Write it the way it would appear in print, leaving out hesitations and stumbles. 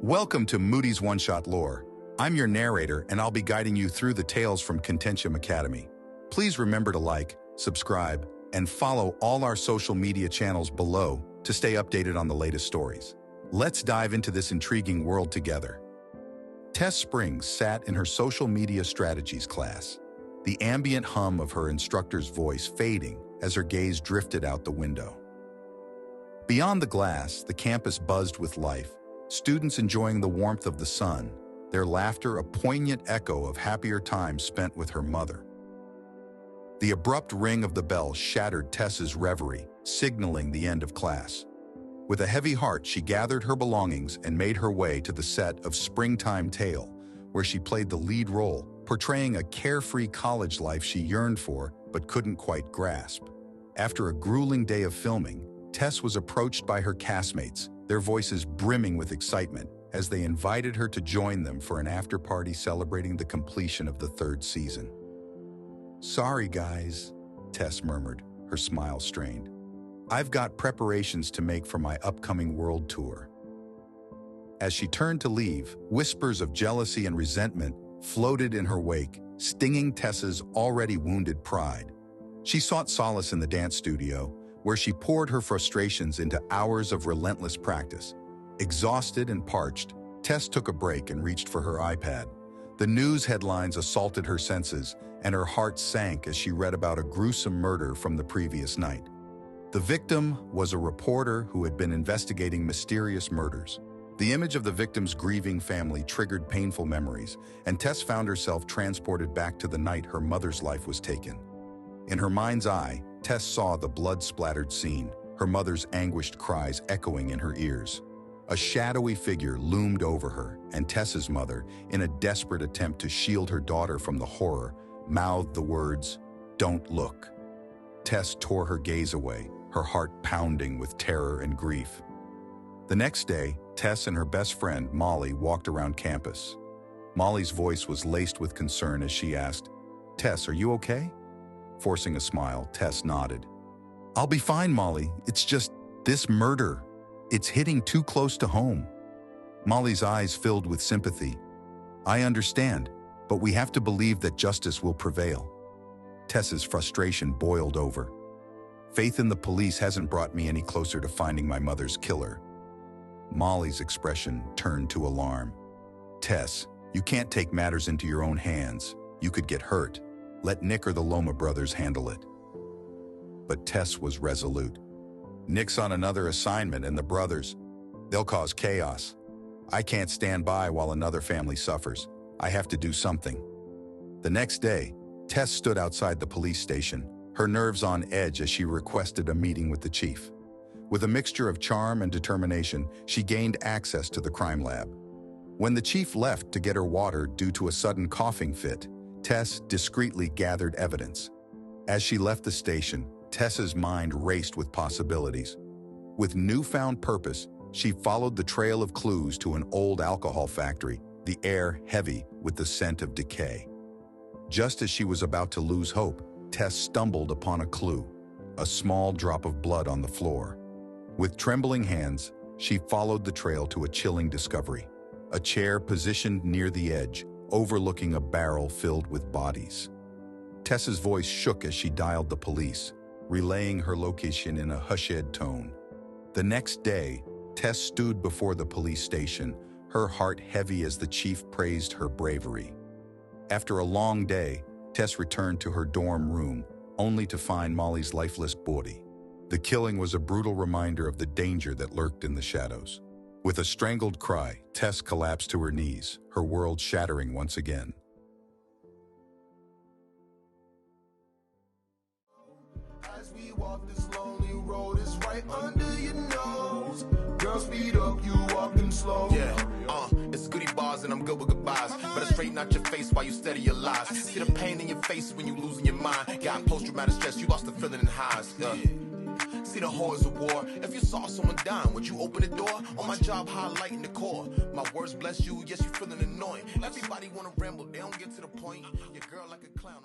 Welcome to Moody's One-Shot Lore. I'm your narrator, and I'll be guiding you through the tales from Contentium Academy. Please remember to like, subscribe, and follow all our social media channels below to stay updated on the latest stories. Let's dive into this intriguing world together. Tess Springs sat in her social media strategies class, the ambient hum of her instructor's voice fading as her gaze drifted out the window. Beyond the glass, the campus buzzed with life, students enjoying the warmth of the sun, their laughter a poignant echo of happier times spent with her mother. The abrupt ring of the bell shattered Tess's reverie, signaling the end of class. With a heavy heart, she gathered her belongings and made her way to the set of Springtime Tale, where she played the lead role, portraying a carefree college life she yearned for but couldn't quite grasp. After a grueling day of filming, Tess was approached by her castmates, their voices brimming with excitement, as they invited her to join them for an after-party celebrating the completion of the third season. "Sorry, guys," Tess murmured, her smile strained. "I've got preparations to make for my upcoming world tour." As she turned to leave, whispers of jealousy and resentment floated in her wake, stinging Tess's already wounded pride. She sought solace in the dance studio, where she poured her frustrations into hours of relentless practice. Exhausted and parched, Tess took a break and reached for her iPad. The news headlines assaulted her senses, and her heart sank as she read about a gruesome murder from the previous night. The victim was a reporter who had been investigating mysterious murders. The image of the victim's grieving family triggered painful memories, and Tess found herself transported back to the night her mother's life was taken. In her mind's eye, Tess saw the blood-splattered scene, her mother's anguished cries echoing in her ears. A shadowy figure loomed over her, and Tess's mother, in a desperate attempt to shield her daughter from the horror, mouthed the words, "Don't look." Tess tore her gaze away, her heart pounding with terror and grief. The next day, Tess and her best friend, Molly, walked around campus. Molly's voice was laced with concern as she asked, "Tess, are you okay?" Forcing a smile, Tess nodded. "I'll be fine, Molly. It's just this murder. It's hitting too close to home." Molly's eyes filled with sympathy. "I understand, but we have to believe that justice will prevail." Tess's frustration boiled over. "Faith in the police hasn't brought me any closer to finding my mother's killer." Molly's expression turned to alarm. "Tess, you can't take matters into your own hands. You could get hurt. Let Nick or the Loma brothers handle it." But Tess was resolute. "Nick's on another assignment, and the brothers, they'll cause chaos. I can't stand by while another family suffers. I have to do something." The next day, Tess stood outside the police station, her nerves on edge as she requested a meeting with the chief. With a mixture of charm and determination, she gained access to the crime lab. When the chief left to get her water due to a sudden coughing fit, Tess discreetly gathered evidence. As she left the station, Tess's mind raced with possibilities. With newfound purpose, she followed the trail of clues to an old alcohol factory, the air heavy with the scent of decay. Just as she was about to lose hope, Tess stumbled upon a clue, a small drop of blood on the floor. With trembling hands, she followed the trail to a chilling discovery, a chair positioned near the edge, overlooking a barrel filled with bodies. Tess's voice shook as she dialed the police, relaying her location in a hushed tone. The next day, Tess stood before the police station, her heart heavy as the chief praised her bravery. After a long day, Tess returned to her dorm room, only to find Molly's lifeless body. The killing was a brutal reminder of the danger that lurked in the shadows. With a strangled cry, Tess collapsed to her knees, her world shattering once again. As we walk this lonely road, it's right under your nose. Girl, speed up, you walking slow. It's goodie bars and I'm good with goodbyes. Better straighten out your face while you steady your lies. See the pain in your face when you losing your mind. Got post-traumatic stress, you lost the feeling in highs. See the horrors of war. If you saw someone dying, would you open the door? On my job, highlighting the core. My words bless you, yes, you feeling annoying. Everybody wanna ramble, they don't get to the point. Your girl like a clown.